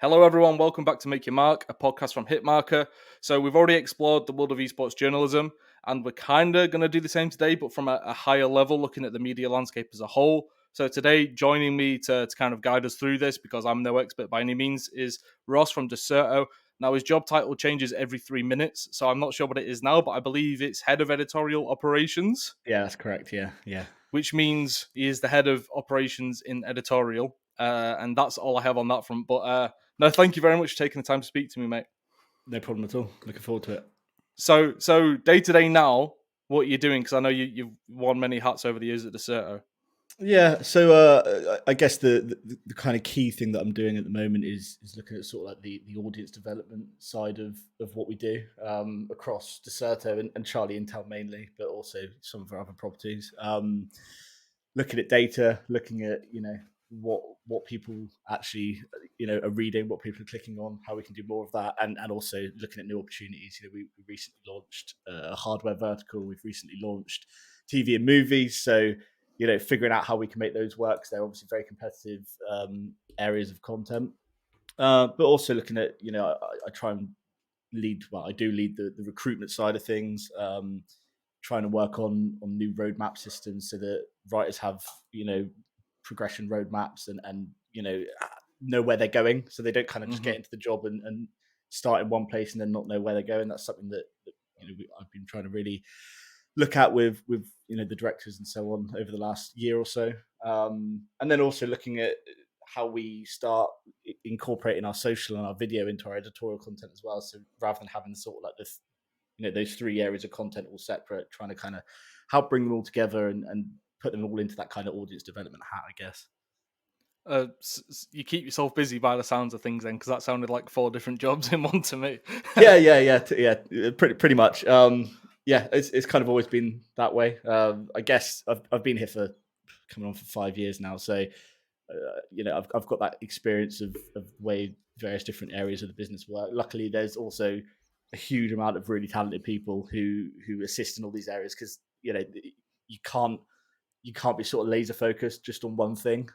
Hello, everyone. Welcome back to Make Your Mark, a podcast from Hitmarker. So we've already explored the world of esports journalism, and we're kind of going to do the same today, but from a higher level, looking at the media landscape as a whole. So today, joining me to kind of guide us through this, because I'm no expert by any means, is Ross from Dexerto. Now, his job title changes every 3 minutes, so I'm not sure what it is now, but I believe it's Head of Editorial Operations. Yeah, that's correct. Yeah. Which means he is the Head of Operations in Editorial. And that's all I have on that front. But no, thank you very much for taking the time to speak to me, mate. No problem at all. Looking forward to it. So day to day now, what are you doing? Because I know you've worn many hats over the years at Dexerto. Yeah, so I guess the kind of key thing that I'm doing at the moment is looking at sort of like the audience development side of what we do across Dexerto and Charlie Intel mainly, but also some of our other properties. Looking at data, looking at what people actually are reading, what people are clicking on, how we can do more of that, and also looking at new opportunities. We recently launched a hardware vertical. We've recently launched TV and movies, so figuring out how we can make those work. They're obviously very competitive areas of content, but also looking at I try and lead. Well, I do lead the recruitment side of things. Trying to work on new roadmap systems so that writers have progression roadmaps and know where they're going, so they don't kind of just get into the job and start in one place and then not know where they're going. That's something that I've been trying to really look at with the directors and so on over the last year or so, and then also looking at how we start incorporating our social and our video into our editorial content as well. So rather than having sort of like this, those three areas of content all separate, trying to kind of help bring them all together and put them all into that kind of audience development hat, I guess. You keep yourself busy by the sounds of things then, because that sounded like 4 different jobs in one to me. yeah, pretty much. Yeah, it's kind of always been that way. I guess I've been here for coming on for 5 years now, so I've got that experience of the way various different areas of the business work. Luckily, there's also a huge amount of really talented people who assist in all these areas, because you can't be sort of laser focused just on one thing.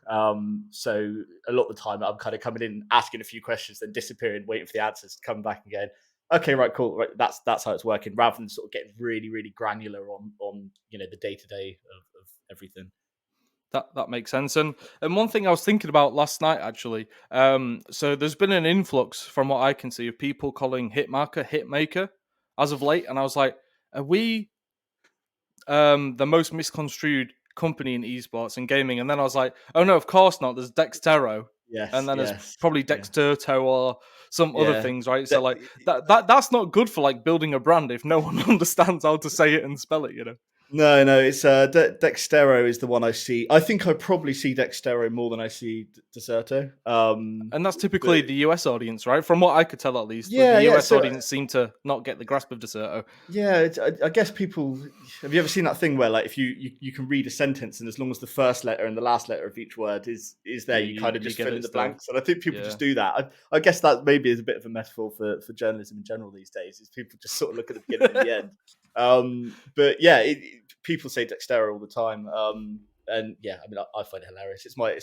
So a lot of the time I'm kind of coming in, asking a few questions, then disappearing, waiting for the answers to come back and going, okay, right, cool, right, that's how it's working, rather than sort of getting really, really granular on the day to day of everything. That makes sense. And one thing I was thinking about last night, actually, so there's been an influx, from what I can see, of people calling Hitmarker Hitmaker as of late. And I was like, are we the most misconstrued company in esports and gaming? And then I was like, oh no, of course not. There's Dexerto. Yes, and then there's probably Dexerto or some other things, right? So like that's not good for like building a brand if no one understands how to say it and spell it, No, it's Dexerto is the one I see. I think I probably see Dexerto more than I see Dexerto. And that's typically the US audience, right? From what I could tell, at least. Yeah, the US audience seem to not get the grasp of Dexerto. Yeah, I guess people. Have you ever seen that thing where, like, if you can read a sentence, and as long as the first letter and the last letter of each word is there, you kind of just fill in the blanks. And I think people just do that. I guess that maybe is a bit of a metaphor for journalism in general these days. Is people just sort of look at the beginning and the end. But yeah, people say Dexterra all the time. And yeah, I mean, I find it hilarious. It's my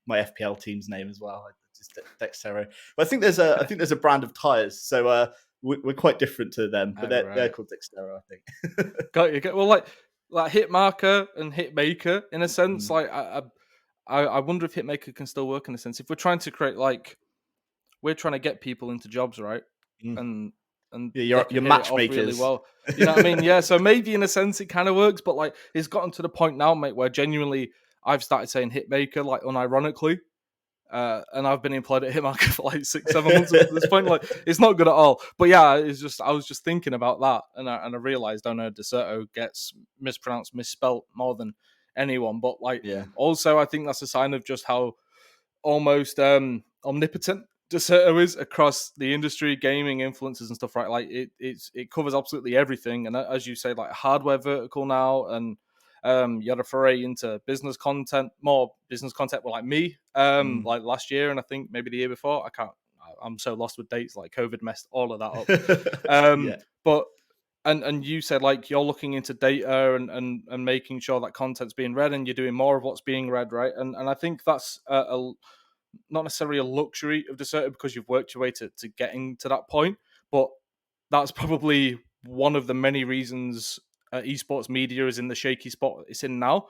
FPL team's name as well. Just Dexterra. But I think there's a brand of tires. So we're quite different to them, but they're called Dexterra, I think. Got you. Well, like Hitmarker and Hitmaker, in a sense. Like I wonder if Hitmaker can still work in a sense. If we're trying to create, like, we're trying to get people into jobs, right? And you're matchmakers really well. You know what I mean? Yeah. So maybe in a sense it kind of works, but like it's gotten to the point now, mate, where genuinely I've started saying Hitmaker, like, unironically. And I've been employed at Hitmarker for like 6-7 months at this point. Like, it's not good at all. But yeah, I was just thinking about that, and I realized, I know Dexerto gets mispronounced, misspelt more than anyone. But like, also I think that's a sign of just how almost omnipotent Dexerto is across the industry, gaming, influencers and stuff, right? Like it covers absolutely everything. And as you say, like hardware vertical now, and you had a foray into business content, more business content, like me, like last year, and I think maybe the year before. I'm so lost with dates, like COVID messed all of that up. But and you said, like, you're looking into data and making sure that content's being read, and you're doing more of what's being read, right? And I think that's not necessarily a luxury of Dexerto because you've worked your way to getting to that point, but that's probably one of the many reasons esports media is in the shaky spot it's in now,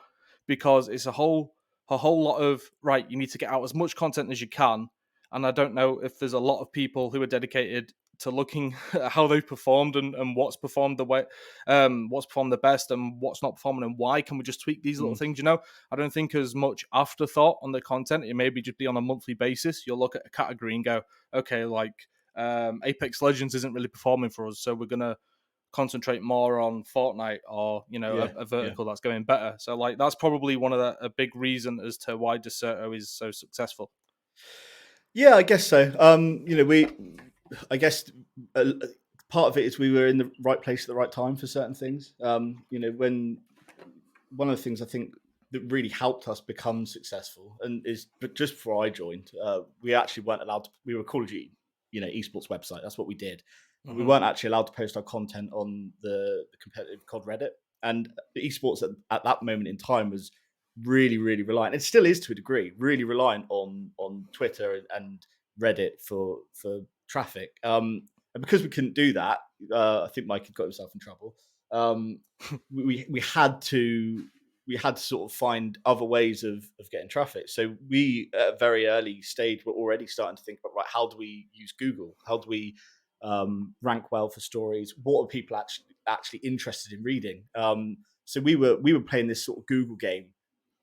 because it's a whole lot of, right, you need to get out as much content as you can, and I don't know if there's a lot of people who are dedicated to looking at how they've performed and what's performed the way, what's performed the best and what's not performing, and why can we just tweak these little things. I don't think as much afterthought on the content. It maybe just be on a monthly basis. You'll look at a category and go, okay, like Apex Legends isn't really performing for us, so we're gonna concentrate more on Fortnite or a vertical that's going better. So like that's probably one of a big reason as to why Dexerto is so successful. Yeah, I guess so. I guess part of it is we were in the right place at the right time for certain things. When one of the things I think that really helped us become successful, and is but just before I joined, we actually weren't allowed to. We were a Call of Duty, esports website. That's what we did. But we weren't actually allowed to post our content on the competitive COD Reddit. And the esports at that moment in time was really, really reliant. It still is to a degree, really reliant on Twitter and Reddit for traffic. And because we couldn't do that, I think Mike had got himself in trouble. We had to sort of find other ways of getting traffic. So we, at a very early stage, were already starting to think about, right, how do we use Google? How do we rank well for stories? What are people actually interested in reading? So we were playing this sort of Google game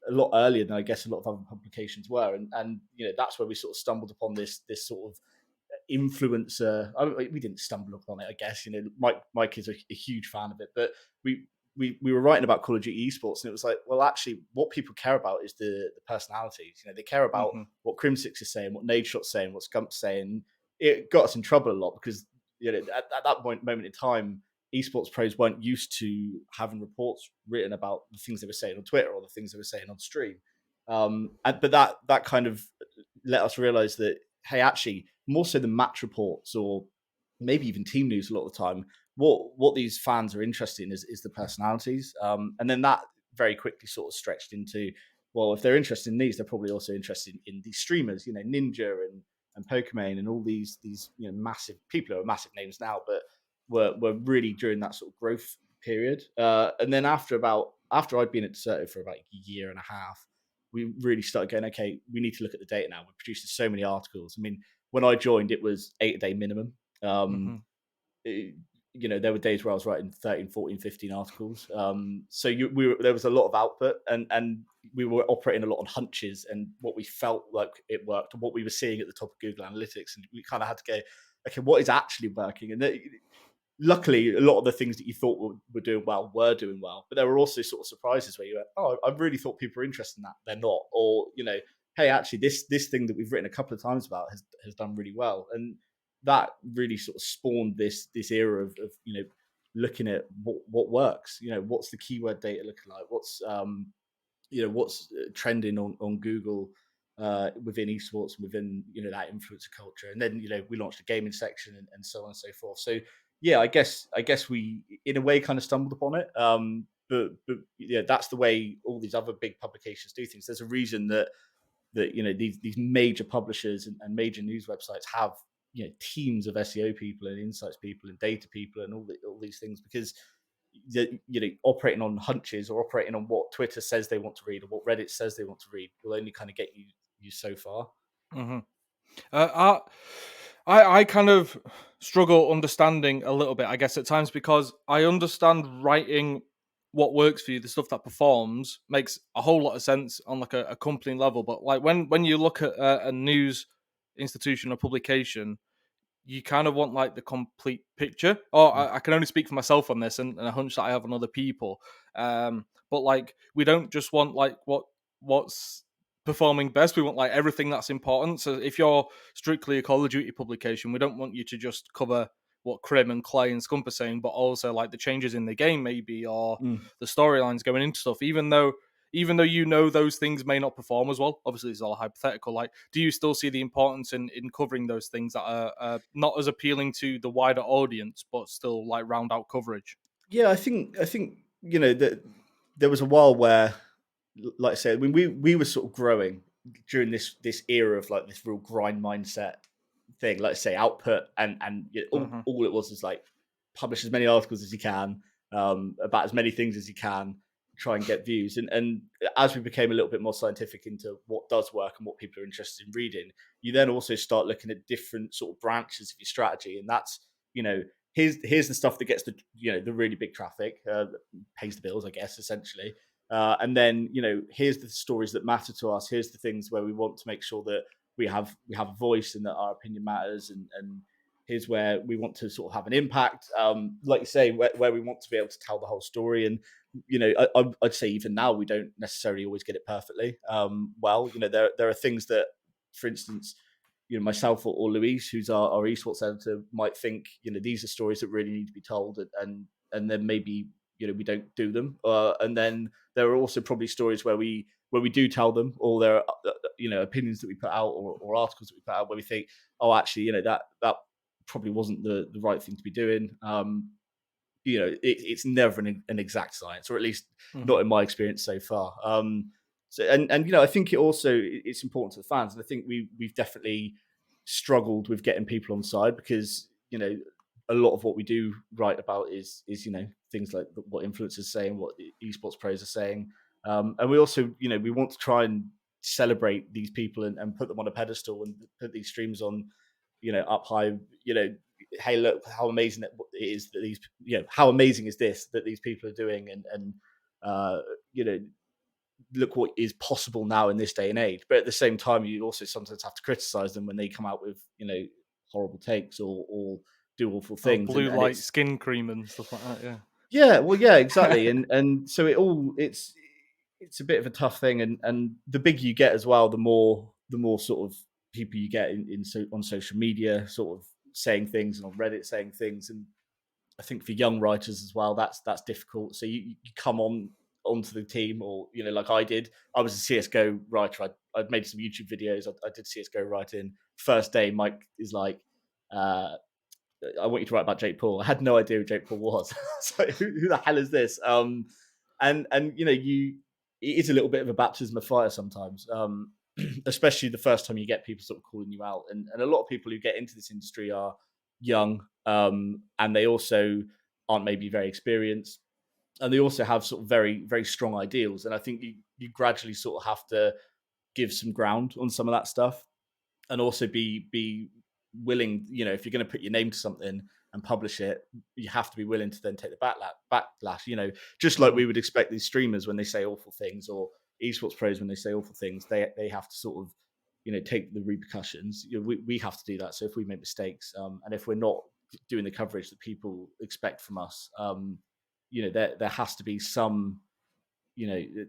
a lot earlier than I guess a lot of other publications were, and that's where we sort of stumbled upon this sort of influencer. We didn't stumble upon it, I guess. Mike is a huge fan of it, but we were writing about Call of Duty esports, and it was like, well, actually, what people care about is the personalities. They care about what Crimsix is saying, what Nadeshot's saying, what Scump's saying. It got us in trouble a lot because at that moment in time, esports pros weren't used to having reports written about the things they were saying on Twitter or the things they were saying on stream. But that kind of let us realize that, hey, actually, more so than match reports or maybe even team news a lot of the time, what these fans are interested in is the personalities. And then that very quickly sort of stretched into, well, if they're interested in these, they're probably also interested in these streamers, Ninja and Pokemon and all these massive people who are massive names now, but were really during that sort of growth period. And then after I'd been at Dexerto for about a year and a half, we really started going, okay, we need to look at the data now. We're producing so many articles. I mean, when I joined, it was 8 a day minimum. There were days where I was writing 13, 14, 15 articles. So there was a lot of output, and we were operating a lot on hunches and what we felt like it worked and what we were seeing at the top of Google Analytics. And we kind of had to go, okay, what is actually working? And luckily, a lot of the things that you thought were doing well were doing well. But there were also sort of surprises where you went, oh, I really thought people were interested in that. They're not. Or, hey, actually, this thing that we've written a couple of times about has done really well. And that really sort of spawned this era of looking at what works. What's the keyword data looking like? What's trending on Google within esports, within that influencer culture. And then we launched a gaming section and so on and so forth. So yeah, I guess we in a way kind of stumbled upon it. But that's the way all these other big publications do things. There's a reason that these major publishers and major news websites have teams of SEO people and insights people and data people and all these things, because operating on hunches or operating on what Twitter says they want to read or what Reddit says they want to read will only kind of get you so far. I kind of struggle understanding a little bit, I guess, at times, because I understand writing what works for you, the stuff that performs, makes a whole lot of sense on like a company level. But like when you look at a news institution or publication, you kind of want like the complete picture. Or I can only speak for myself on this and a hunch that I have on other people. But like we don't just want like what's performing best. We want like everything that's important. So if you're strictly a Call of Duty publication, we don't want you to just cover what Crim and Clay and Scump are saying, but also like the changes in the game maybe, or the storylines going into stuff, even though those things may not perform as well. Obviously it's all hypothetical. Like, do you still see the importance in covering those things that are not as appealing to the wider audience, but still like round out coverage? Yeah, I think that there was a while where, like I said, when we were sort of growing, during this era of like this real grind mindset thing, let's say output, and all it was is like publish as many articles as you can, about as many things as you can, try and get views. And as we became a little bit more scientific into what does work and what people are interested in reading, you then also start looking at different sort of branches of your strategy. And that's, here's the stuff that gets the really big traffic, pays the bills, I guess, essentially. And then, here's the stories that matter to us. Here's the things where we want to make sure that we have a voice and that our opinion matters. And here's where we want to sort of have an impact. Like you say, where we want to be able to tell the whole story. And, I'd say even now we don't necessarily always get it perfectly. There are things that, for instance, myself or Luis, who's our esports editor, might think, these are stories that really need to be told, and then maybe, we don't do them. And then there are also probably stories where we do tell them, or there are, opinions that we put out or articles that we put out where we think, oh, actually, that probably wasn't the right thing to be doing. It's never an exact science, or at least not in my experience so far. I think it's important to the fans, and I think we've definitely struggled with getting people on side, because a lot of what we do write about is things like what influencers say and what esports pros are saying, and we also we want to try and celebrate these people and put them on a pedestal and put these streams on up high. Hey, look how amazing it is that these, how amazing is this that these people are doing, and look what is possible now in this day and age. But at the same time, you also sometimes have to criticize them when they come out with horrible takes or do awful things. Blue light skin cream and stuff like that. Yeah, exactly. and so it's a bit of a tough thing, and the bigger you get as well, the more sort of people you get on social media sort of saying things, and on Reddit saying things. And I think for young writers as well, that's difficult. So you come onto the team, or like I did. I was a CS:GO writer. I'd made some YouTube videos. I did CS:GO writing. First day, Mike is like, I want you to write about Jake Paul. I had no idea who Jake Paul was. So who the hell is this? And it is a little bit of a baptism of fire sometimes. Especially the first time you get people sort of calling you out, and a lot of people who get into this industry are young, and they also aren't maybe very experienced, and they also have sort of very, very strong ideals. And I think you gradually sort of have to give some ground on some of that stuff, and also be willing, if you're going to put your name to something and publish it, you have to be willing to then take the backlash, just like we would expect these streamers when they say awful things, or esports pros when they say awful things, they have to sort of take the repercussions. We have to do that. So if we make mistakes, and if we're not doing the coverage that people expect from us, there has to be some, you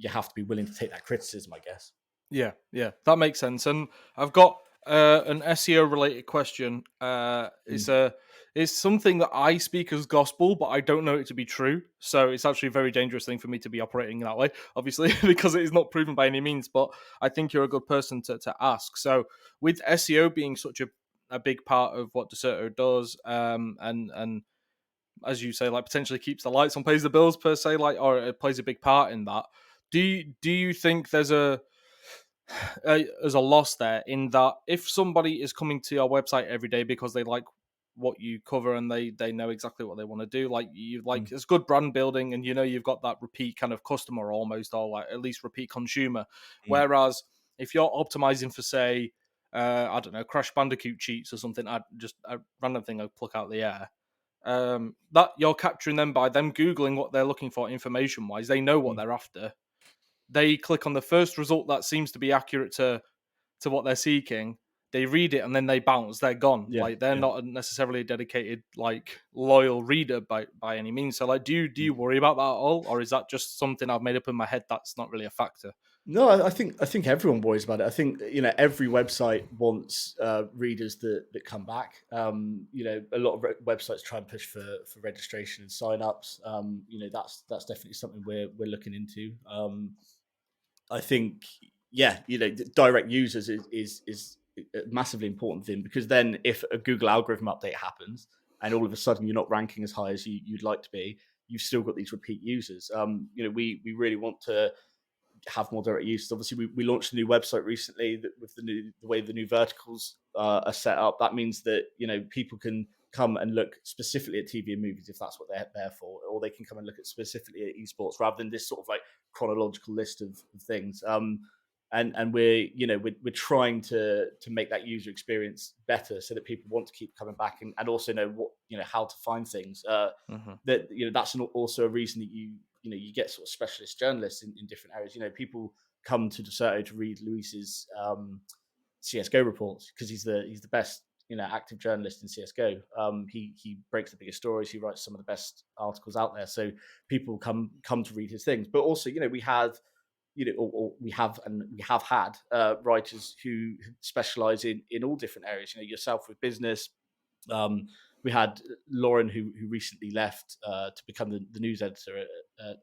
have to be willing to take that criticism, I guess. Yeah, that makes sense. And I've got an SEO related question. It's something that I speak as gospel, but I don't know it to be true. So it's actually a very dangerous thing for me to be operating that way, obviously, because it is not proven by any means. But I think you're a good person to ask. So with SEO being such a big part of what Dexerto does, and as you say, like potentially keeps the lights on, pays the bills per se, like, or it plays a big part in that. Do you think there's a loss there, in that if somebody is coming to your website every day because they like what you cover and they know exactly what they want to do, like it's good brand building, and you've got that repeat kind of customer almost, or like at least repeat consumer. Whereas if you're optimizing for, say, I don't know, Crash Bandicoot cheats or something, a random thing I pluck out the air, that you're capturing them by them Googling what they're looking for information wise. They know what they're after. They click on the first result that seems to be accurate to what they're seeking. They read it and then they bounce. They're gone. They're not necessarily a dedicated, loyal reader by any means. So, do you worry about that at all, or is that just something I've made up in my head that's not really a factor? No, I think everyone worries about it. I think every website wants readers that come back. A lot of websites try and push for registration and signups. That's definitely something we're looking into. I think direct users is a massively important thing, because then if a Google algorithm update happens and all of a sudden you're not ranking as high as you'd like to be, you've still got these repeat users. We really want to have more direct use. Obviously, we launched a new website recently with the way the new verticals are set up. That means that people can come and look specifically at TV and movies if that's what they're there for, or they can come and look at specifically at esports rather than this sort of like chronological list of things. And we're trying to make that user experience better so that people want to keep coming back and also know what how to find things. That that's also a reason that you get sort of specialist journalists in different areas. People come to Dexerto to read Luis's CS:GO reports because he's the best active journalist in CS:GO. He breaks the biggest stories. He writes some of the best articles out there. So people come to read his things. But also we have we have had writers who specialize in all different areas. Yourself with business. We had Lauren who recently left to become the news editor at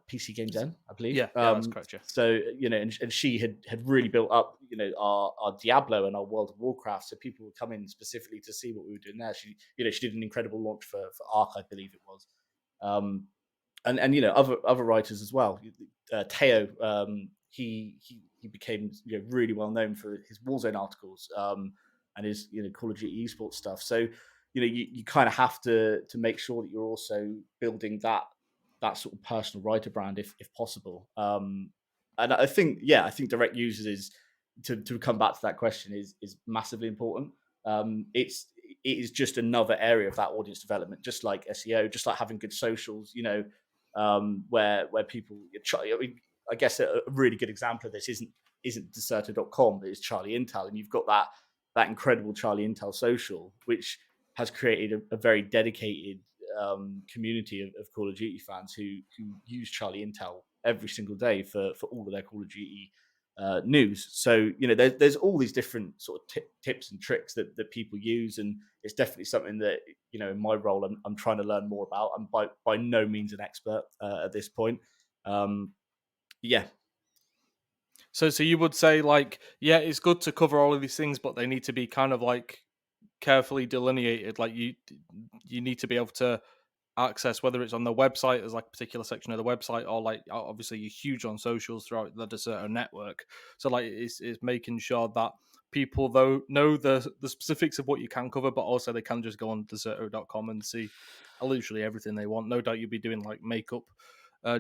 PC Games N, I believe. Yeah, that's correct. Yeah. So and she had really built up our Diablo and our World of Warcraft. So people would come in specifically to see what we were doing there. She did an incredible launch for Ark, I believe it was. And other writers as well. Teo, he became really well known for his Warzone articles and his Call of Duty esports stuff. So you kind of have to make sure that you're also building that sort of personal writer brand if possible. And I think direct users is to come back to that question is massively important. It is just another area of that audience development, just like SEO, just like having good socials. Where people, I guess a really good example of this isn't Dexerto.com, but it's Charlie Intel, and you've got that incredible Charlie Intel social, which has created a very dedicated community of Call of Duty fans who use Charlie Intel every single day for all of their Call of Duty news. So there's all these different sort of tips and tricks that people use, and it's definitely something that in my role I'm trying to learn more about. I'm by no means an expert at this point. Yeah. So you would say it's good to cover all of these things, but they need to be kind of like carefully delineated. Like you need to be able to access whether it's on the website as like a particular section of the website, or like obviously you're huge on socials throughout the Dexerto network. So like it's making sure that people though know the specifics of what you can cover, but also they can just go on Dexerto.com and see literally everything they want. No doubt you'll be doing like makeup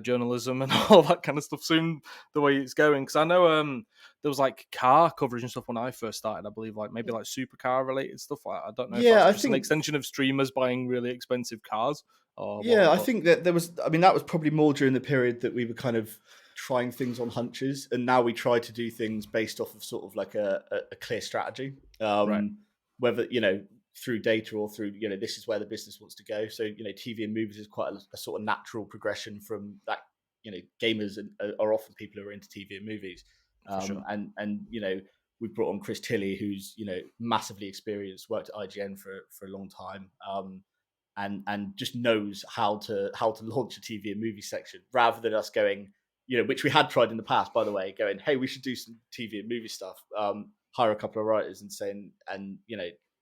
journalism and all that kind of stuff soon, the way it's going. Because I know there was like car coverage and stuff when I first started. I believe maybe like supercar related stuff. I don't know if that's just an extension of streamers buying really expensive cars. I think that there was. I mean, that was probably more during the period that we were kind of trying things on hunches, and now we try to do things based off of sort of like a clear strategy. Right. Whether through data or through this is where the business wants to go. So TV and movies is quite a sort of natural progression from that. Gamers are often people who are into TV and movies. Sure. And we brought on Chris Tilley, who's massively experienced, worked at IGN for a long time, and just knows how to launch a TV and movie section rather than us going, which we had tried in the past, by the way, going, hey, we should do some TV and movie stuff, hire a couple of writers and saying, and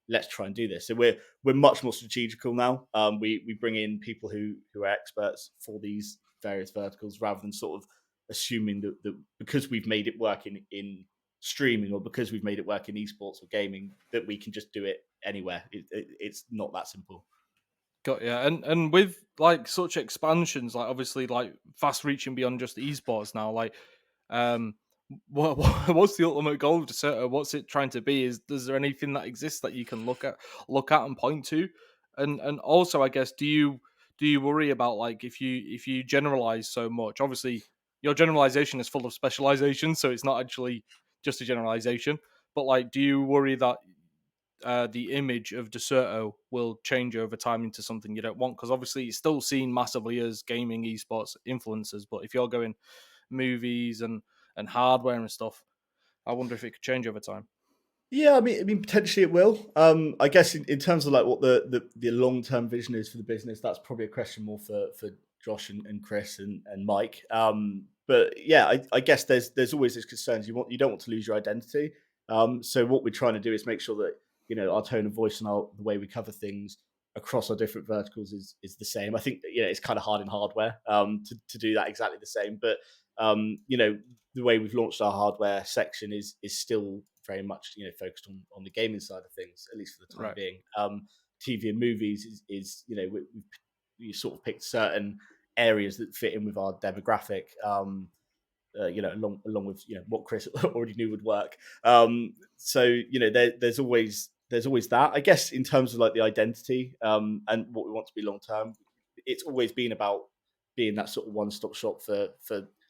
let's try and do this. So we're much more strategical now. We bring in people who are experts for these various verticals rather than sort of assuming that because we've made it work in streaming or because we've made it work in esports or gaming that we can just do it anywhere. It's not that simple. Got yeah, and with like such expansions, like obviously like fast reaching beyond just esports now, like what's the ultimate goal of Dexerto? What's it trying to be? Is there anything that exists that you can look at and point to? And also I guess do you worry about like if you generalize so much? Obviously your generalization is full of specialization, so it's not actually just a generalization. But like, do you worry that the image of Dexerto will change over time into something you don't want? Because obviously it's still seen massively as gaming esports influencers, but if you're going movies and hardware and stuff, I wonder if it could change over time. Yeah, I mean, potentially it will. I guess in terms of like what the long term vision is for the business, that's probably a question more for Josh and Chris and Mike. But yeah, I guess there's always these concerns. You don't want to lose your identity. So what we're trying to do is make sure that our tone of voice and the way we cover things across our different verticals is the same. I think that, it's kind of hard in hardware to do that exactly the same. But the way we've launched our hardware section is still very much focused on the gaming side of things, at least for the time Right. being. TV and movies is we sort of picked certain areas that fit in with our demographic. Along with what Chris already knew would work. So there's always that. I guess in terms of like the identity and what we want to be long term, it's always been about being that sort of one stop shop for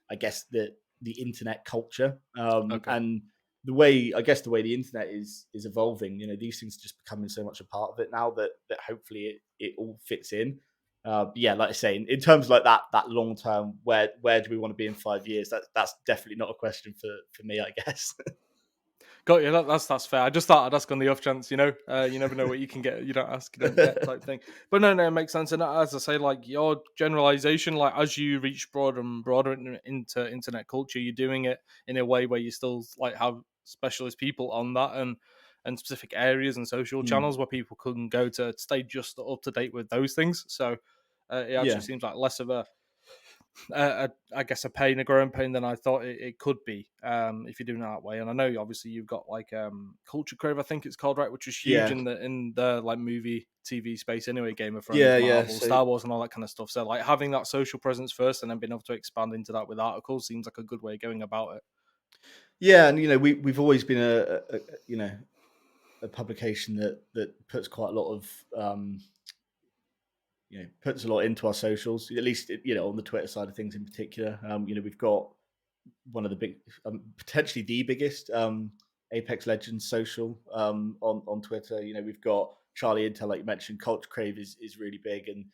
I guess the internet culture Okay. and the way the internet is evolving. These things are just becoming so much a part of it now that hopefully it all fits in. Yeah, like I say, in terms of like that long term, where do we want to be in 5 years? That's definitely not a question for me, I guess. Got you. That's fair. I just thought I'd ask on the off chance. You never know what you can get. You don't ask, you don't get, type thing. But no, it makes sense. And as I say, like your generalization, like as you reach broader and broader into internet culture, you're doing it in a way where you still like have specialist people on that and specific areas and social Mm, channels where people can go to stay just up to date with those things. So it actually yeah, seems like less of I guess a pain, a growing pain than I thought it could be if you're doing it that way. And I know obviously you've got like Culture Crave, I think it's called, right, which is huge yeah, in the like movie TV space anyway, Game of Thrones, yeah. Marvel, So Star Wars, and all that kind of stuff. So like having that social presence first and then being able to expand into that with articles seems like a good way of going about it. yeah, and we've always been a publication that puts quite a lot of puts a lot into our socials, at least on the Twitter side of things in particular. We've got one of the big, potentially the biggest Apex Legends social on Twitter. We've got Charlie Intel, like you mentioned. Culture Crave is really big, and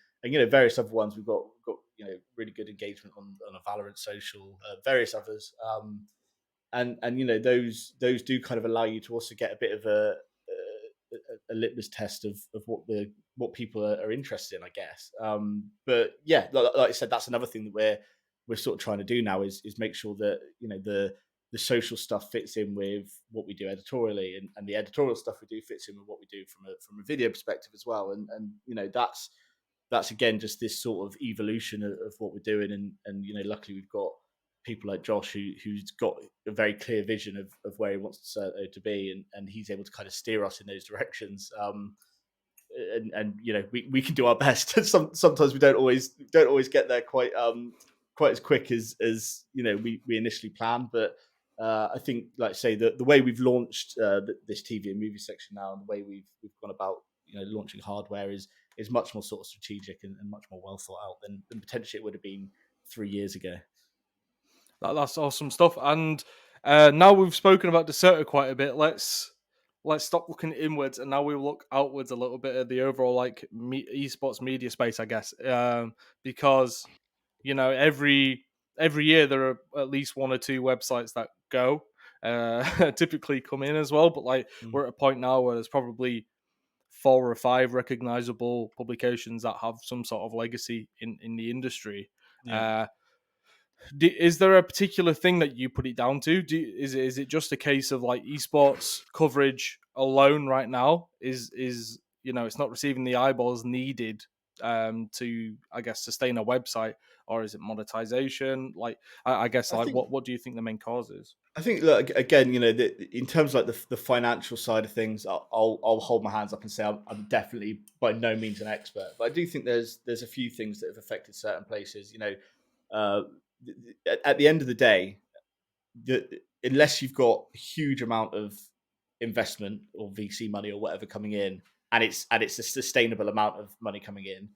various other ones. We've got really good engagement on a Valorant social, various others. And those do kind of allow you to also get a bit of a litmus test of what people are interested in, I guess. But yeah, like I said, that's another thing that we're sort of trying to do now is make sure that the social stuff fits in with what we do editorially, and the editorial stuff we do fits in with what we do from a video perspective as well. And that's again just this sort of evolution of what we're doing, and luckily we've got people like Josh who's got a very clear vision of where he wants Dexerto to be, and he's able to kind of steer us in those directions. And we can do our best. Sometimes we don't always get there quite as quick as we initially planned, but I think, like I say, the way we've launched this TV and movie section now, and the way we've gone about launching hardware is much more sort of strategic and much more well thought out than potentially it would have been 3 years ago. That's awesome stuff. And now we've spoken about Dexerto quite a bit. Let's stop looking inwards and now we'll look outwards a little bit at the overall like esports media space, I guess, because every year there are at least one or two websites that go typically come in as well. But like Mm. we're at a point now where there's probably 4 or 5 recognizable publications that have some sort of legacy in the industry. Yeah. Uh, is there a particular thing that you put it down to? Is it just a case of like esports coverage alone right now is it's not receiving the eyeballs needed to, I guess, sustain a website, or is it monetization? Like I guess I like think what do you think the main cause is? I think, look, again, in terms of like the financial side of things, I'll hold my hands up and say I'm definitely by no means an expert, but I do think there's a few things that have affected certain places. Uh, at the end of the day, unless you've got a huge amount of investment or VC money or whatever coming in, and it's a sustainable amount of money coming in,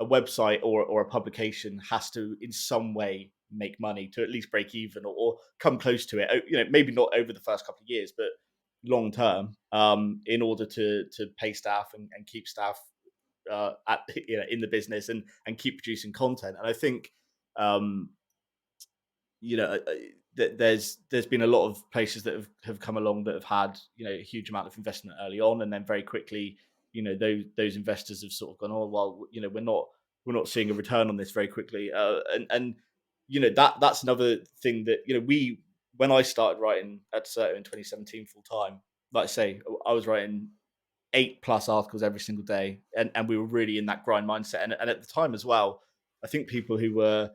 a website or a publication has to in some way make money to at least break even or come close to it. Maybe not over the first couple of years, but long term, in order to pay staff and keep staff in the business and keep producing content. And I think um, there's been a lot of places that have come along that have had a huge amount of investment early on, and then very quickly those investors have sort of gone, oh well, we're not seeing a return on this very quickly, and that's another thing that we when I started writing at Dexerto in 2017 full time, like I say, I was writing 8+ articles every single day, and we were really in that grind mindset. And at the time as well, I think people who were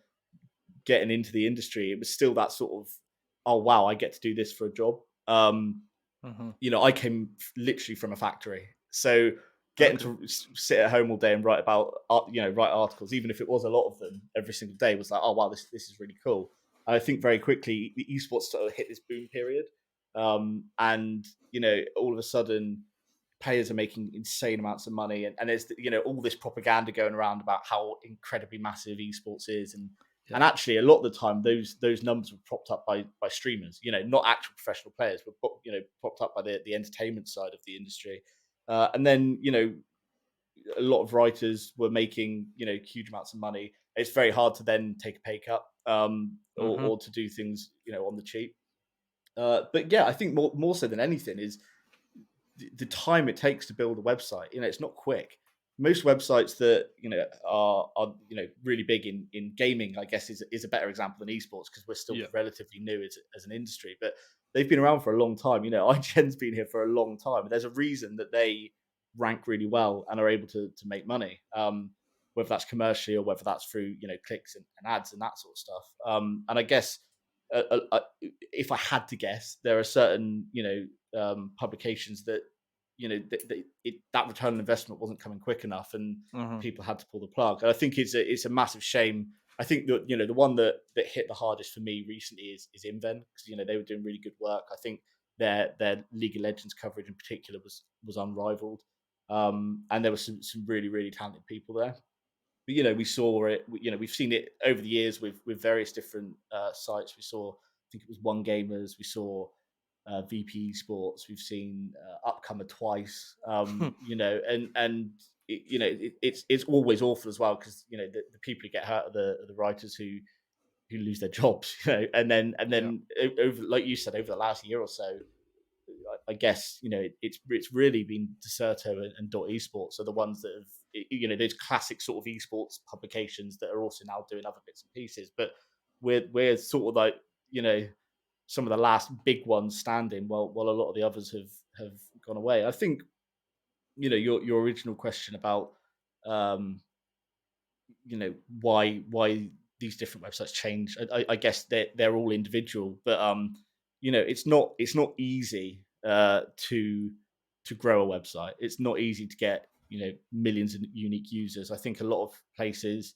getting into the industry, it was still that sort of, oh wow, I get to do this for a job. Mm-hmm. I came literally from a factory, so getting to sit at home all day and write about, write articles, even if it was a lot of them every single day, was like, oh wow, this is really cool. And I think very quickly the esports sort of hit this boom period, and all of a sudden players are making insane amounts of money, and there's all this propaganda going around about how incredibly massive esports is, and actually a lot of the time those numbers were propped up by streamers, not actual professional players, but propped up by the entertainment side of the industry. And then a lot of writers were making huge amounts of money. It's very hard to then take a pay cut, or to do things on the cheap. But yeah, I think more so than anything is the time it takes to build a website. It's not quick. Most websites that are really big in gaming, I guess, is a better example than esports, because we're still relatively new as an industry, but they've been around for a long time. IGN's been here for a long time. There's a reason that they rank really well and are able to make money, whether that's commercially or whether that's through clicks and ads and that sort of stuff. And I guess if I had to guess, there are certain publications that that return on investment wasn't coming quick enough, and people had to pull the plug. And I think it's a massive shame. I think that the one that hit the hardest for me recently is Inven, because they were doing really good work. I think their League of Legends coverage in particular was unrivaled, and there were some really really talented people there. But we saw it. We've seen it over the years with various different sites. We saw, I think it was One Gamers. We saw VP Esports. We've seen Upcomer twice. And it's always awful as well, because the people who get hurt are the writers who lose their jobs. And then over, like you said, over the last year or so, I guess it's really been Dexerto and Dot Esports are the ones that have those classic sort of esports publications that are also now doing other bits and pieces. But we're sort of like some of the last big ones standing, while a lot of the others have gone away. I think your original question about why these different websites change. I guess they're all individual, but it's not easy to grow a website. It's not easy to get millions of unique users. I think a lot of places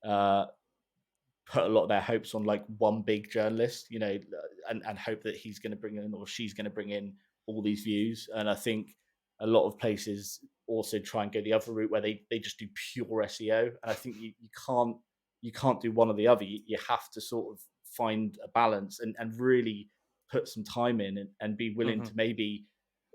put a lot of their hopes on like one big journalist, and hope that he's going to bring in, or she's going to bring in, all these views. And I think a lot of places also try and go the other route, where they just do pure SEO. And I think you can't do one or the other. You have to sort of find a balance and really put some time in, and be willing to maybe.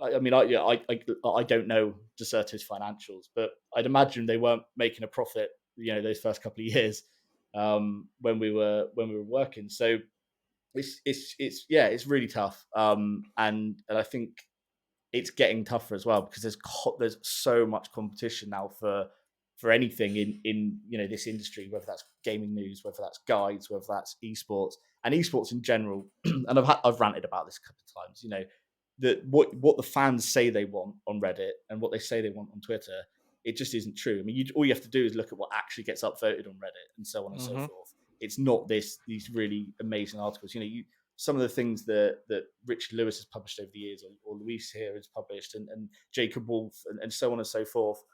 I mean, I don't know Dexerto's financials, but I'd imagine they weren't making a profit, those first couple of years when we were working. So it's really tough, and I think it's getting tougher as well, because there's so much competition now for anything in this industry, whether that's gaming news, whether that's guides, whether that's esports and esports in general. And I've ranted about this a couple of times. That what the fans say they want on Reddit and what they say they want on Twitter, it just isn't true. I mean, all you have to do is look at what actually gets upvoted on Reddit, and so on and so forth. It's not these really amazing articles. Some of the things that Richard Lewis has published over the years, or Luis here has published, and Jacob Wolf, and so on and so forth.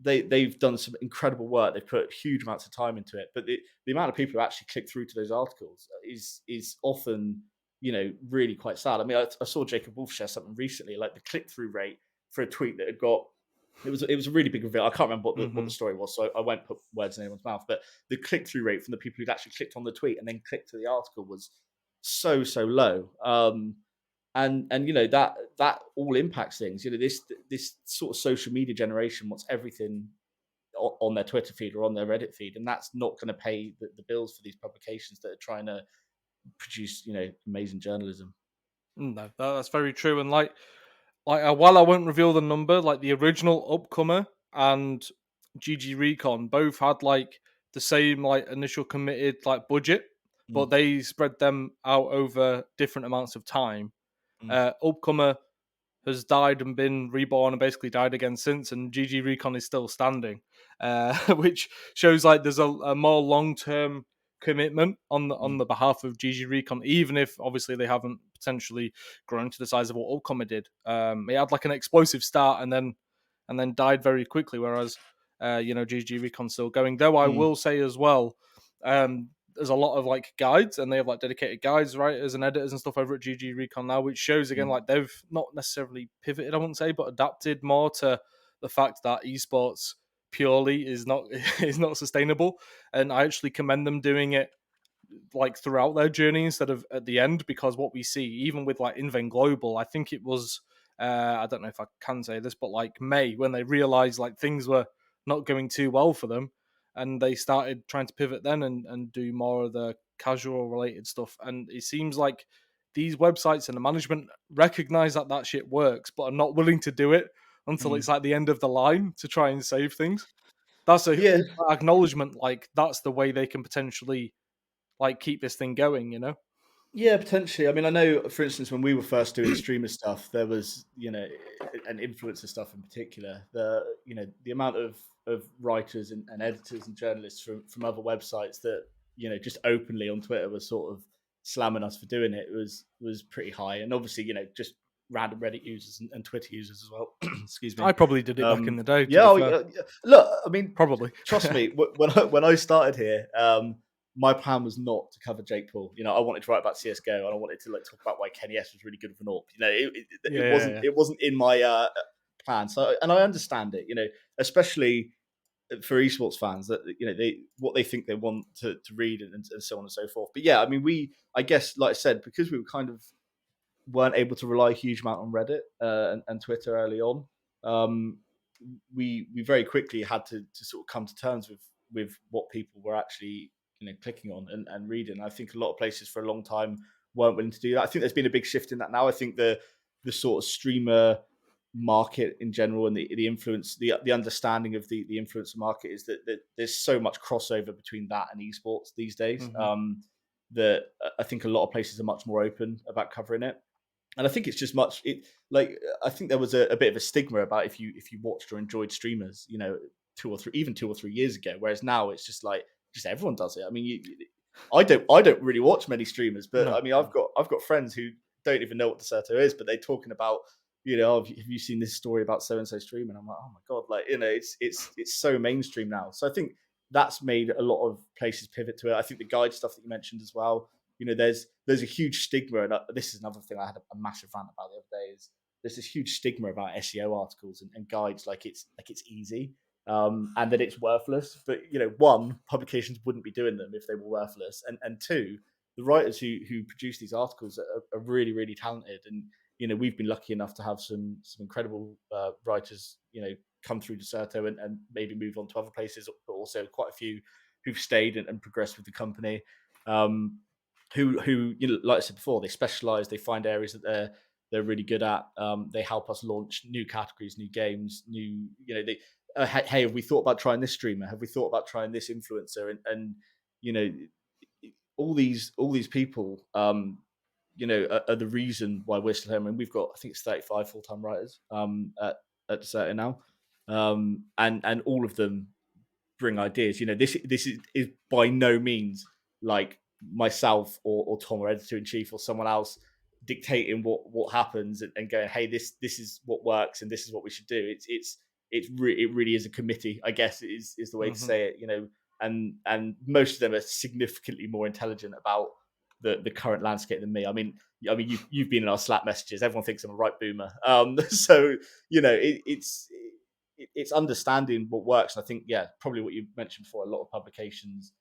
They've done some incredible work. They've put huge amounts of time into it, but the amount of people who actually click through to those articles is often really quite sad. I mean, I saw Jacob Wolf share something recently, like the click-through rate for a tweet that had got, it was a really big reveal. I can't remember what the story was, so I won't put words in anyone's mouth, but the click-through rate from the people who'd actually clicked on the tweet and then clicked to the article was so low. And that all impacts things. This sort of social media generation wants everything on their Twitter feed or on their Reddit feed, and that's not going to pay the bills for these publications that are trying to produce amazing journalism. No, that's very true. And like while I won't reveal the number, like the original Upcomer and GG Recon both had like the same like initial committed like budget, but they spread them out over different amounts of time. Upcomer has died and been reborn and basically died again since, and GG Recon is still standing, which shows like there's a more long-term commitment on the behalf of GG Recon, even if obviously they haven't potentially grown to the size of what Upcomer did. It had like an explosive start and then died very quickly, whereas GG Recon's still going. Though I will say as well, there's a lot of like guides, and they have like dedicated guides, writers and editors and stuff over at GG Recon now, which shows again like they've not necessarily pivoted, I wouldn't say, but adapted more to the fact that esports purely is not sustainable. And I actually commend them doing it like throughout their journey instead of at the end, because what we see, even with like Inven Global, I think it was I don't know if I can say this, but like May, when they realized like things were not going too well for them, and they started trying to pivot then and do more of the casual related stuff. And it seems like these websites and the management recognize that that shit works, but are not willing to do it until it's like the end of the line to try and save things. That's a Yeah. acknowledgement, like that's the way they can potentially like keep this thing going, you know? Yeah, potentially. I mean, I know, for instance, when we were first doing streamer stuff, there was, and influencer stuff in particular, the amount of writers and editors and journalists from other websites that, just openly on Twitter was sort of slamming us for doing it was pretty high. And obviously, just random Reddit users and Twitter users as well. Excuse me. I probably did it back in the day, to Yeah, be fair. look, I mean, Probably. trust me, when I started here, my plan was not to cover Jake Paul. I wanted to write about CS:GO, and I wanted to talk about why Kenny S was really good with an AWP. It wasn't in my plan. So, and I understand it. Especially for esports fans, that what they think they want to read and so on and so forth. But yeah, I mean, I guess, like I said, because we were kind of weren't able to rely a huge amount on Reddit and Twitter early on. We very quickly had to sort of come to terms with what people were actually clicking on and reading. I think a lot of places for a long time weren't willing to do that. I think there's been a big shift in that now. I think the sort of streamer market in general and the influence, the understanding of the influencer market is that there's so much crossover between that and esports these days. That I think a lot of places are much more open about covering it. And I think it's just I think there was a bit of a stigma about if you watched or enjoyed streamers, 2 or 3 years ago, whereas now it's just like everyone does it. I mean, I don't really watch many streamers, but No. I mean, I've got friends who don't even know what Dexerto is, but they're talking about, have you seen this story about so and so stream? And I'm like, oh my god, it's so mainstream now. So I think that's made a lot of places pivot to it. I think the guide stuff that you mentioned as well. There's a huge stigma, and this is another thing I had a massive rant about the other day. Is there's this huge stigma about SEO articles and guides, like it's easy, and that it's worthless. But one, publications wouldn't be doing them if they were worthless, and two, the writers who produce these articles are really, really talented, and we've been lucky enough to have some incredible writers, come through Dexerto and maybe move on to other places, but also quite a few who've stayed and progressed with the company. Who like I said before, they specialize, they find areas that they're really good at. They help us launch new categories, new games, they hey, have we thought about trying this streamer? Have we thought about trying this influencer? And all these people are the reason why we're still here. I mean, we've got, I think it's 35 full-time writers at Dexerto now, and all of them bring ideas. This is by no means like myself or Tom or editor in chief or someone else dictating what happens and going, hey, this is what works and this is what we should do. It really is a committee, I guess is the way to say it. And most of them are significantly more intelligent about the current landscape than me. I mean, you've been in our Slack messages. Everyone thinks I'm a right boomer. So it's understanding what works. And I think, probably what you mentioned before, a lot of publications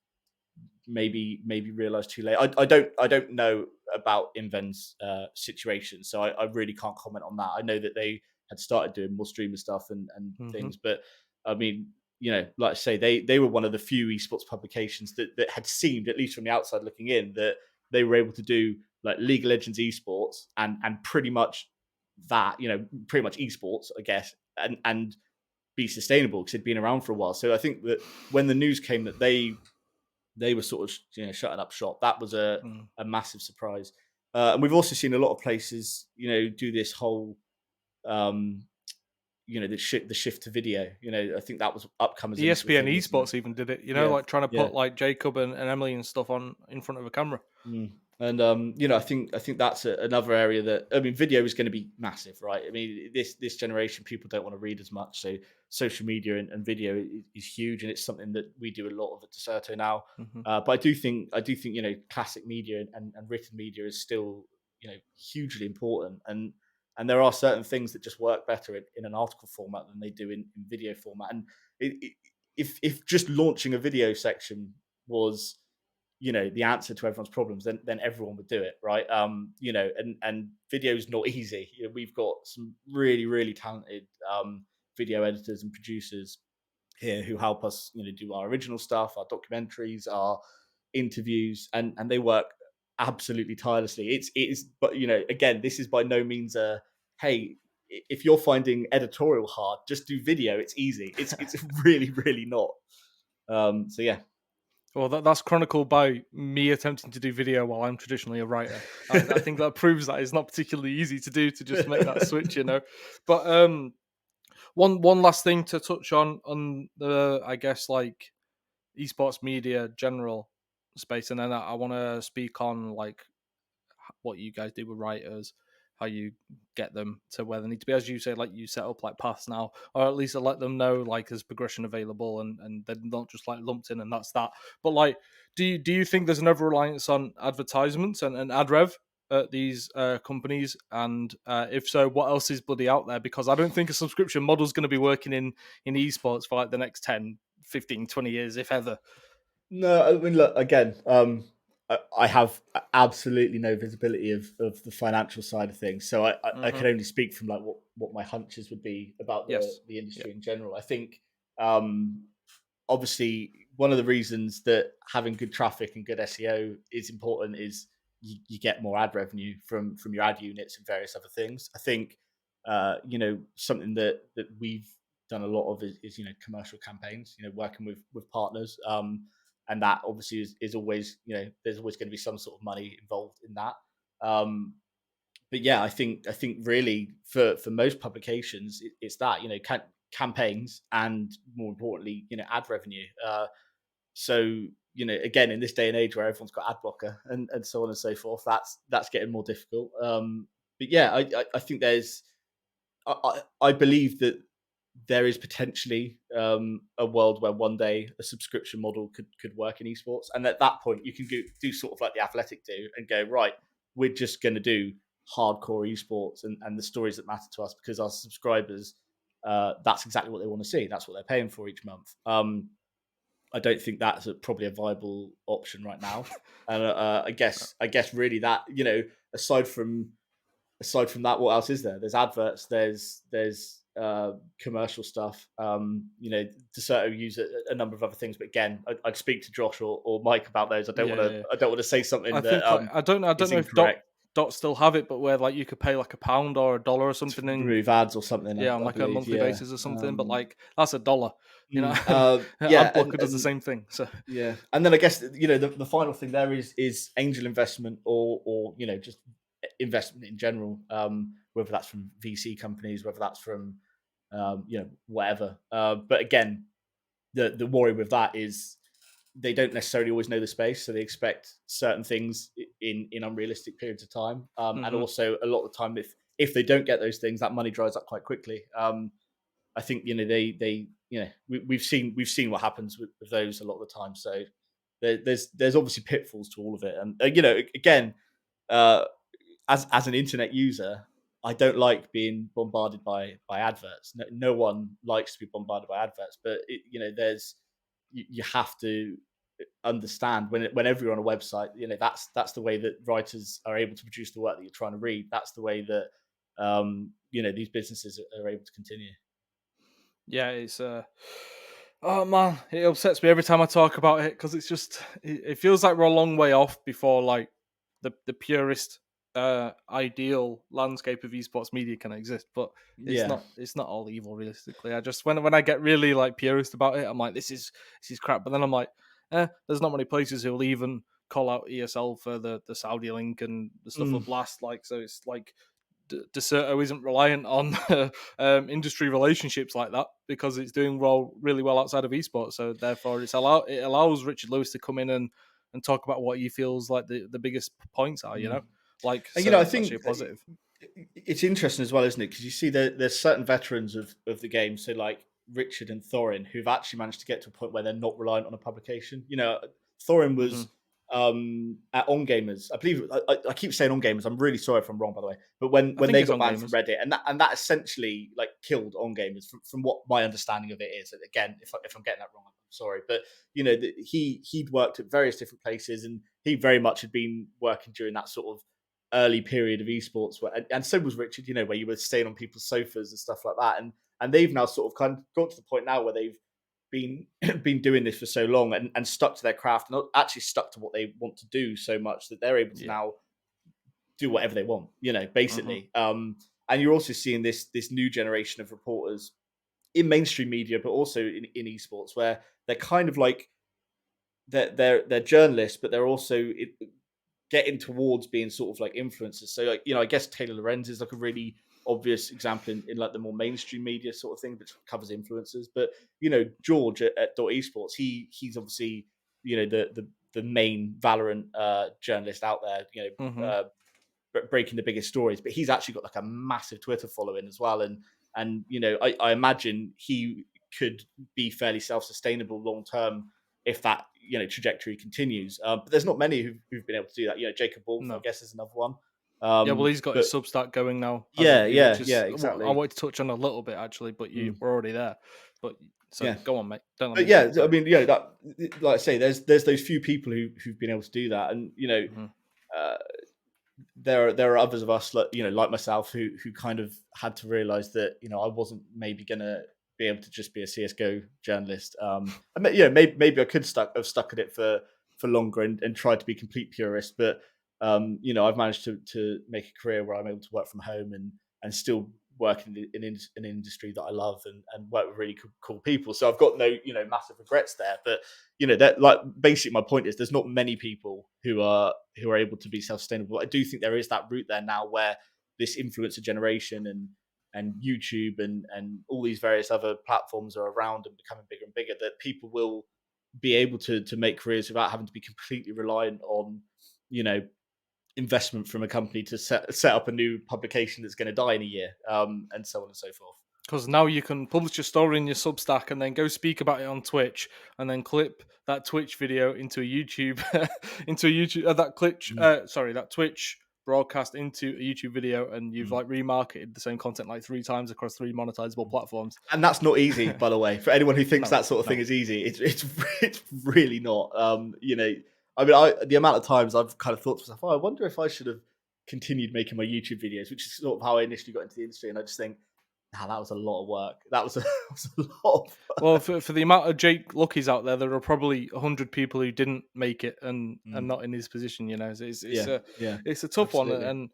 maybe realize too late. I don't know about Inven's situation, so I really can't comment on that. I know that they had started doing more streamer stuff and things, but I mean, like I say, they were one of the few esports publications that had seemed, at least from the outside looking in, that they were able to do like League of Legends esports and pretty much that, pretty much esports, I guess, and be sustainable because it'd been around for a while. So I think that when the news came that they were sort of shutting up shop, that was a massive surprise. And we've also seen a lot of places do this whole the shift to video. I think that was Upcomer's initial ESPN thing, wasn't it? Esports even did it, Yeah, like trying to yeah. put like Jacob and Emily and stuff on in front of a camera. And I think that's another area that, I mean, video is going to be massive, right? I mean, this generation, people don't want to read as much, so social media and video is huge, and it's something that we do a lot of at Dexerto now. But I do think classic media and written media is still hugely important, and there are certain things that just work better in an article format than they do in video format. And if just launching a video section was the answer to everyone's problems, then everyone would do it, right? And video is not easy. We've got some really, really talented video editors and producers here who help us, do our original stuff, our documentaries, our interviews, and they work absolutely tirelessly. But again, this is by no means a hey. If you're finding editorial hard, just do video. It's easy. It's really, really not. So yeah. Well, that's chronicled by me attempting to do video while I'm traditionally a writer. I think that proves that it's not particularly easy to do, to just make that switch, But one last thing to touch on the, I guess, like esports media general space, and then I want to speak on like what you guys do with writers, how you get them to where they need to be. As you say, like you set up like paths now, or at least let them know like there's progression available, and they're not just like lumped in and that's that. But like, do you think there's an over reliance on advertisements and ad rev at these companies? And if so, what else is bloody out there? Because I don't think a subscription model is going to be working in esports for like the next 10, 15, 20 years, if ever. No, I mean, look, again, I have absolutely no visibility of the financial side of things, so I can only speak from like what my hunches would be about the industry in general. I think obviously one of the reasons that having good traffic and good SEO is important is you get more ad revenue from your ad units and various other things. I think something that we've done a lot of is commercial campaigns, working with partners. And that obviously is always, there's always going to be some sort of money involved in that. But yeah, I think really for most publications, it's that, campaigns and more importantly, ad revenue. So, again, in this day and age where everyone's got ad blocker and so on and so forth, that's getting more difficult. But yeah, I think I believe that there is potentially a world where one day a subscription model could work in esports, and at that point you can do sort of like the Athletic do and go, right, we're just going to do hardcore esports and the stories that matter to us because our subscribers, that's exactly what they want to see. That's what they're paying for each month. I don't think that's probably a viable option right now. And I guess really that, aside from that, what else is there? There's adverts, there's commercial stuff. Dexerto use a number of other things, but again, I'd speak to Josh or Mike about those. I don't want to say something I think I don't know if Dot still have it, but where like you could pay like £1 or $1 or something in remove ads or something. on like a monthly basis or something. But like that's $1, yeah, Adblocker does the same thing. So yeah, and then I guess the final thing there is angel investment or just investment in general, whether that's from VC companies, whether that's from whatever. But again, the worry with that is they don't necessarily always know the space, so they expect certain things in unrealistic periods of time, and also a lot of the time, if they don't get those things, that money dries up quite quickly. I think we've seen what happens with those a lot of the time. So there's obviously pitfalls to all of it, and again, as an internet user, I don't like being bombarded by adverts. No one likes to be bombarded by adverts, but you have to understand whenever you're on a website, that's the way that writers are able to produce the work that you're trying to read. That's the way that these businesses are able to continue. Yeah, it's oh man, it upsets me every time I talk about it because it's just it feels like we're a long way off before like the purest ideal landscape of esports media can exist. But it's not all evil realistically. I just when I get really like purist about it, I'm like this is crap. But then I'm like, there's not many places who'll even call out ESL for the Saudi link and the stuff for Blast. Like so, it's like Dexerto isn't reliant on industry relationships like that, because it's doing really well outside of esports. So therefore, it allows Richard Lewis to come in and talk about what he feels like the biggest points are. Like, And so I it's actually think a positive. it's interesting as well, isn't it? Because you see there's certain veterans of the game, so like Richard and Thorin, who've actually managed to get to a point where they're not reliant on a publication. Thorin was at On Gamers, I believe. I keep saying On Gamers. I'm really sorry if I'm wrong, by the way. But when think they it's got On banned from Gamers. Reddit, and that essentially like killed On Gamers from what my understanding of it is. And again, if I'm getting that wrong, I'm sorry. But he'd worked at various different places, and he very much had been working during that sort of early period of esports, and so was Richard. Where you were staying on people's sofas and stuff like that, and they've now sort of kind of got to the point now where they've been been doing this for so long and stuck to their craft, and actually stuck to what they want to do so much that they're able to now do whatever they want. Basically. And you're also seeing this new generation of reporters in mainstream media, but also in esports, where they're kind of like they're journalists, but they're also getting towards being sort of like influencers. So like, I guess Taylor Lorenz is like a really obvious example in like the more mainstream media sort of thing, which covers influencers. But George at Dot Esports, he's obviously the main Valorant journalist out there. Breaking the biggest stories, but he's actually got like a massive Twitter following as well. And I imagine he could be fairly self-sustainable long term if that trajectory continues. But there's not many who've been able to do that. Jacob Wolf, I guess, is another one. Well, he's got his Substack going now, hasn't he? Which is exactly. I wanted to touch on a little bit actually, but you were already there. But go on, mate. Don't let me. I mean, that, like I say, there's those few people who've been able to do that, and there are others of us, like myself, who kind of had to realize that I wasn't maybe gonna be able to just be a CS:GO journalist. Maybe I could have stuck at it for longer and tried to be complete purist, but I've managed to make a career where I'm able to work from home and still work in an industry that I love and work with really cool people. So I've got no massive regrets there. But that, like, basically my point is there's not many people who are able to be self-sustainable. I do think there is that route there now where this influencer generation and YouTube and all these various other platforms are around and becoming bigger and bigger, that people will be able to make careers without having to be completely reliant on investment from a company to set up a new publication that's going to die in a year, and so on and so forth. Because now you can publish a story in your Substack and then go speak about it on Twitch, and then clip that Twitch video into a YouTube, that Twitch broadcast into a YouTube video, and you've like remarketed the same content like 3 times across 3 monetizable platforms. And that's not easy, by the way. For anyone who thinks that sort of thing is easy, it's really not. I mean, the amount of times I've kind of thought to myself, I wonder if I should have continued making my YouTube videos, which is sort of how I initially got into the industry. And I just think, that was a lot of work. That was a lot of work. Well, for the amount of Jake Luckies out there, there are probably 100 people who didn't make it and not in his position. It's a tough one.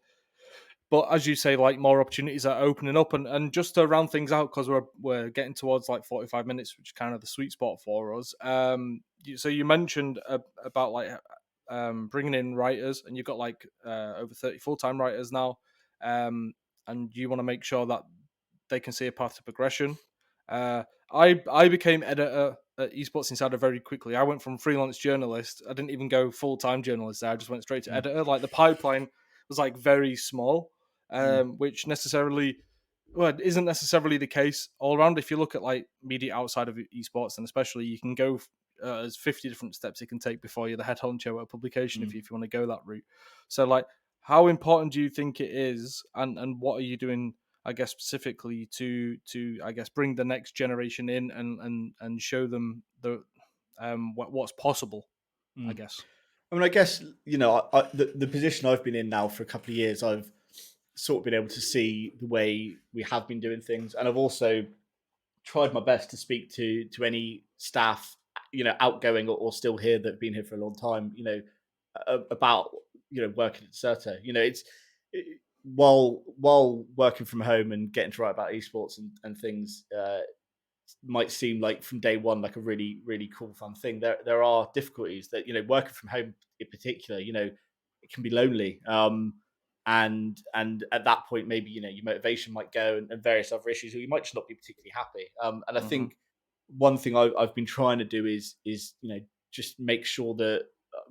But as you say, like, more opportunities are opening up, and just to round things out, because we're getting towards like 45 minutes, which is kind of the sweet spot for us. So you mentioned about like bringing in writers, and you've got like over 30 full-time writers now, and you want to make sure that they can see a path to progression. I became editor at Esports Insider very quickly. I went from freelance journalist. I didn't even go full-time journalist there. I just went straight to editor. Like, the pipeline was like very small, which isn't necessarily the case all around. If you look at like media outside of esports, and especially, you can go as 50 different steps you can take before you're the head honcho at a publication if you want to go that route. So, like, how important do you think it is, and what are you doing, I guess, specifically to I guess bring the next generation in and show them what's possible, I guess. I mean, I guess, the position I've been in now for a couple of years, I've sort of been able to see the way we have been doing things. And I've also tried my best to speak to any staff, outgoing or still here, that have been here for a long time, about, working at Dexerto. While working from home and getting to write about esports and things, might seem like from day one like a really, really cool, fun thing. There are difficulties that, working from home in particular, it can be lonely. and at that point maybe your motivation might go, and various other issues, or you might just not be particularly happy. And I Mm-hmm. think one thing I've been trying to do is just make sure that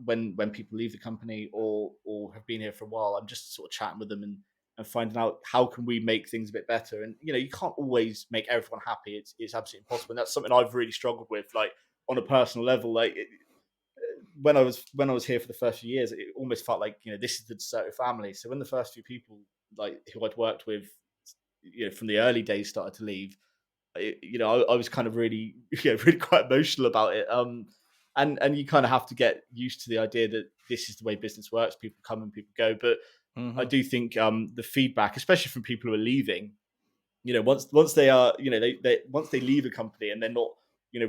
when people leave the company or have been here for a while, I'm just sort of chatting with them and finding out how can we make things a bit better. And you can't always make everyone happy. It's absolutely impossible, and that's something I've really struggled with, like on a personal level. Like when I was here for the first few years, it almost felt like this is the Dexerto family. So when the first few people like who I'd worked with, from the early days started to leave, I was kind of really really quite emotional about it. And you kind of have to get used to the idea that this is the way business works. People come and people go, but I Mm-hmm. do think the feedback, especially from people who are leaving, once they are, they once they leave a company and they're not,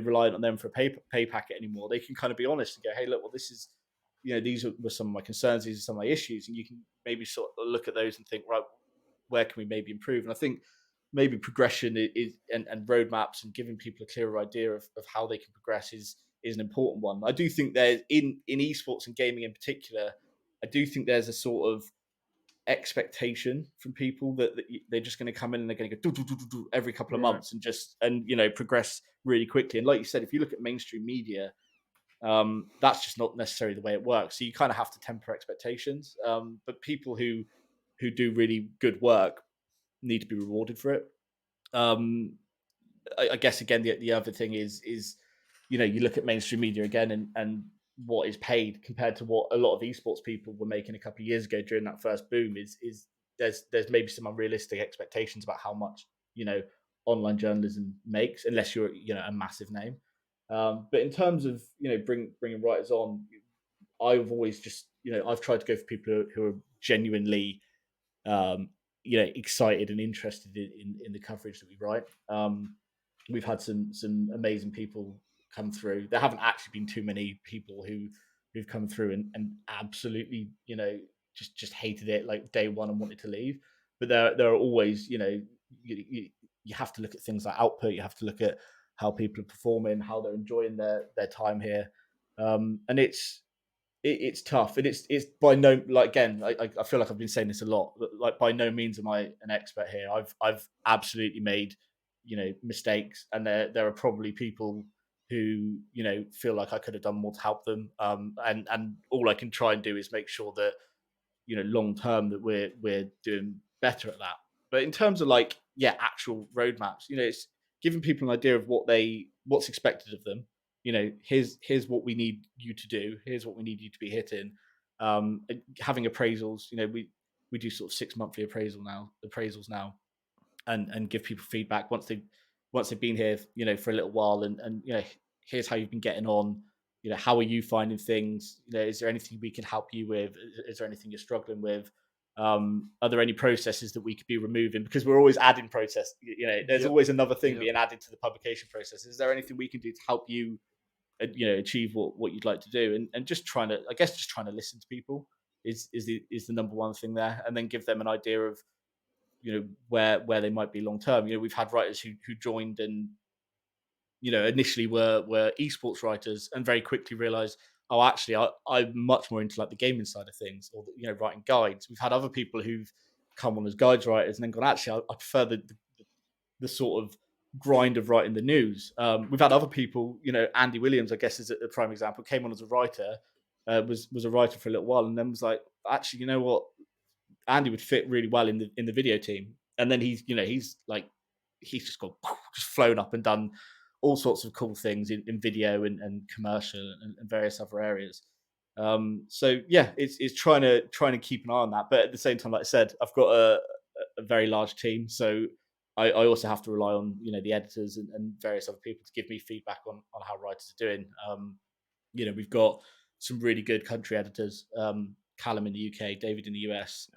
reliant on them for a pay packet anymore, they can kind of be honest and go, hey, look, well, this is, these were some of my concerns, these are some of my issues, and you can maybe sort of look at those and think, right, where can we maybe improve? And I think maybe progression is and roadmaps and giving people a clearer idea of how they can progress is an important one. I do think there's in esports and gaming in particular, I do think there's a sort of expectation from people that they're just going to come in and they're going to go every couple of Right. months and just progress really quickly. And like you said, if you look at mainstream media, that's just not necessarily the way it works. So you kind of have to temper expectations. But people who do really good work need to be rewarded for it. Um, I guess again the other thing is you look at mainstream media again and what is paid compared to what a lot of esports people were making a couple of years ago during that first boom is there's maybe some unrealistic expectations about how much online journalism makes, unless you're a massive name. But in terms of bringing writers on, I've always just I've tried to go for people who are genuinely excited and interested in the coverage that we write. We've had some amazing people come through. There haven't actually been too many people who've come through and absolutely just hated it like day one and wanted to leave. But there are always you have to look at things like output. You have to look at how people are performing, how they're enjoying their time here, and it's tough, and it's by no, like, again, I feel like I've been saying this a lot, but like by no means am I an expert here. I've absolutely made mistakes, and there are probably people who feel like I could have done more to help them. And all I can try and do is make sure that long term that we're doing better at that. But in terms of like actual roadmaps, it's giving people an idea of what's expected of them. Here's what we need you to do, here's what we need you to be hitting. Having appraisals, we do sort of 6 monthly appraisals now, and give people feedback once they've been here for a little while, and here's how you've been getting on. How are you finding things? Is there anything we can help you with? Is there anything you're struggling with? Are there any processes that we could be removing, because we're always adding process? There's Yep. always another thing Yep. being added to the publication process. Is there anything we can do to help you achieve what you'd like to do? And just trying to, I guess, just trying to listen to people is the number one thing there, and then give them an idea of where they might be long term. We've had writers who joined and initially were esports writers, and very quickly realized, oh, actually I'm much more into like the gaming side of things, or writing guides. We've had other people who've come on as guides writers and then gone, actually I prefer the sort of grind of writing the news. We've had other people, Andy Williams, I guess, is a prime example, came on as a writer, was a writer for a little while, and then was like, actually, you know what, Andy would fit really well in the video team. And then he's just gone, just flown up and done all sorts of cool things in video and commercial and various other areas. So yeah, it's trying to keep an eye on that. But at the same time, like I said, I've got a very large team, so I also have to rely on the editors and various other people to give me feedback on how writers are doing. We've got some really good country editors, Callum in the UK, David in the US,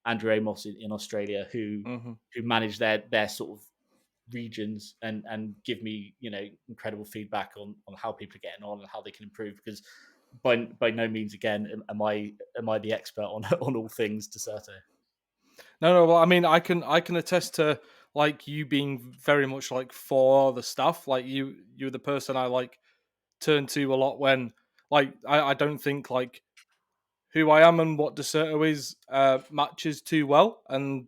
Andrew Amos in Australia, who Mm-hmm. manage their sort of regions and give me incredible feedback on how people are getting on and how they can improve, because by no means again am I the expert on on all things Dexerto. No. Well, I mean, I can attest to like you being very much like for the stuff. Like you're the person I like turn to a lot when like I don't think like who I am and what Dexerto is matches too well, and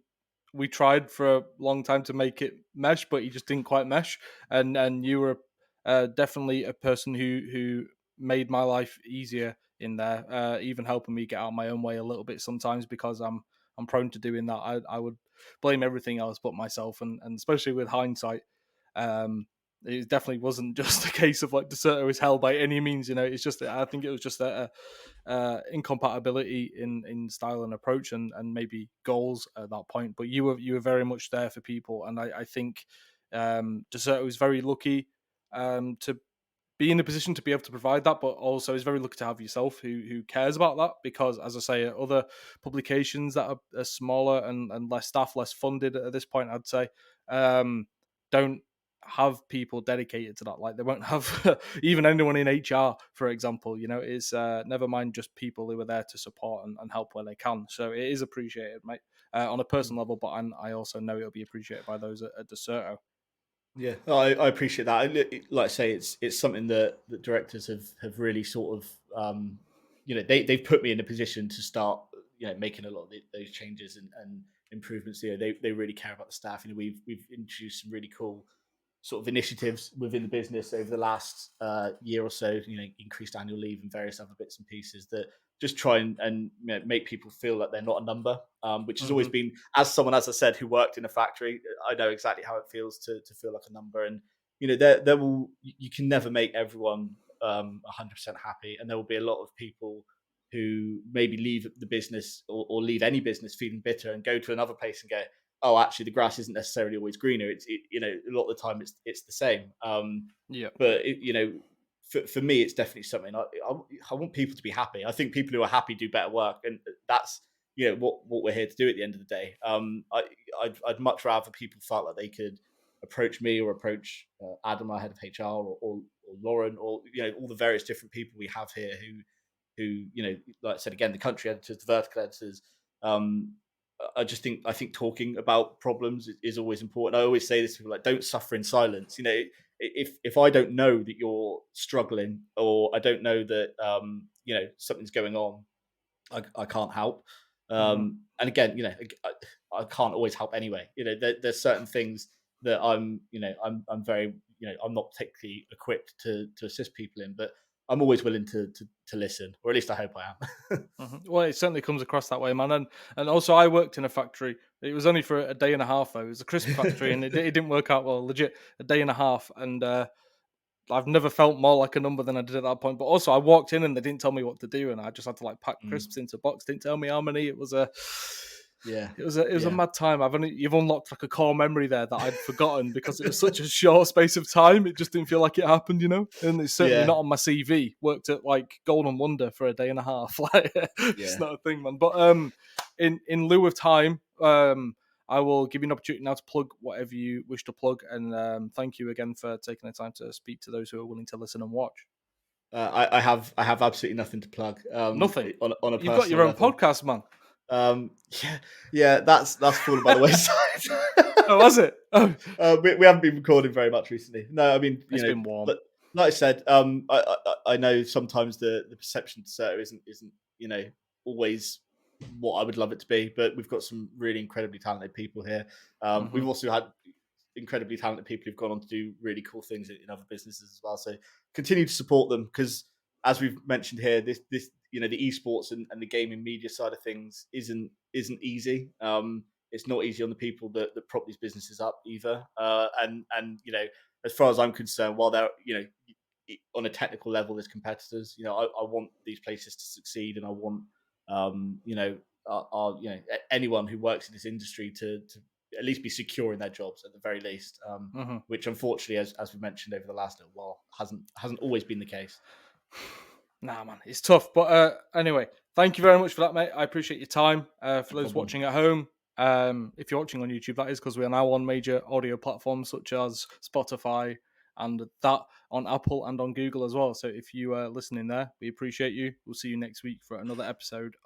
we tried for a long time to make it mesh, but he just didn't quite mesh. And you were definitely a person who made my life easier in there, even helping me get out of my own way a little bit sometimes because I'm prone to doing that. I would blame everything else but myself, and especially with hindsight, it definitely wasn't just a case of like Dexerto is hell by any means. It's just I think it was just a incompatibility in style and approach, and maybe goals at that point. But you were very much there for people, and I think Dexerto was very lucky to be in a position to be able to provide that, but also is very lucky to have yourself who cares about that. Because, as I say, other publications that are smaller and less staff, less funded at this point, I'd say, don't have people dedicated to that. Like they won't have even anyone in HR, for example. Is never mind just people who are there to support and help where they can. So it is appreciated, mate, on a personal level. But I also know it'll be appreciated by those at Dexerto. Yeah, I appreciate that. Like I say, it's something that directors have really sort of they've put me in a position to start making a lot of those changes and improvements. They really care about the staff. We've introduced some really cool sort of initiatives within the business over the last year or so. Increased annual leave and various other bits and pieces that just try and make people feel that they're not a number, which has always been, as someone, as I said, who worked in a factory, I know exactly how it feels to feel like a number. And you can never make everyone 100% happy, and there will be a lot of people who maybe leave the business or leave any business feeling bitter and go to another place and go, oh, actually, the grass isn't necessarily always greener. A lot of the time it's the same. Yeah. But for me, it's definitely something I want people to be happy. I think people who are happy do better work, and that's what we're here to do at the end of the day. I'd much rather people felt like they could approach me or approach Adam, our head of HR, or Lauren, or all the various different people we have here who like I said again, the country editors, the vertical editors. I think talking about problems is always important. I always say this to people, like, don't suffer in silence. If I don't know that you're struggling, or I don't know that something's going on, I can't help. And again, I can't always help anyway. There's certain things that I'm very, I'm not particularly equipped to assist people in, but I'm always willing to listen, or at least I hope I am. Well, it certainly comes across that way, man. And also, I worked in a factory. It was only for a day and a half, though. It was a crisp factory, and it didn't work out well. Legit, a day and a half, and I've never felt more like a number than I did at that point. But also, I walked in and they didn't tell me what to do, and I just had to like pack crisps into a box. Didn't tell me how many. It was a mad time. You've unlocked like a core memory there that I'd forgotten because it was such a short space of time. It just didn't feel like it happened, And it's certainly not on my CV. Worked at like Golden Wonder for a day and a half. Like it's not a thing, man. But in lieu of time, I will give you an opportunity now to plug whatever you wish to plug, and thank you again for taking the time to speak to those who are willing to listen and watch. I have absolutely nothing to plug. Nothing. On a You've got your own level. podcast, man. That's fallen by the wayside. Oh, was it? Oh. We haven't been recording very much recently. No, I mean, It's been warm. But like I said, I know sometimes the perception to Dexerto isn't always what I would love it to be, but we've got some really incredibly talented people here. We've also had incredibly talented people who've gone on to do really cool things in other businesses as well. So continue to support them, because as we've mentioned here, this the esports and the gaming media side of things isn't easy. It's not easy on the people that prop these businesses up either. And as far as I'm concerned, while they're on a technical level as competitors, I want these places to succeed, and I want anyone who works in this industry to at least be secure in their jobs at the very least, which unfortunately, as we mentioned over the last little while, hasn't always been the case. Nah, man, it's tough. But anyway, thank you very much for that, mate. I appreciate your time. For those watching at home, if you're watching on YouTube, that is because we are now on major audio platforms such as Spotify and that on Apple and on Google as well. So if you are listening there, we appreciate you. We'll see you next week for another episode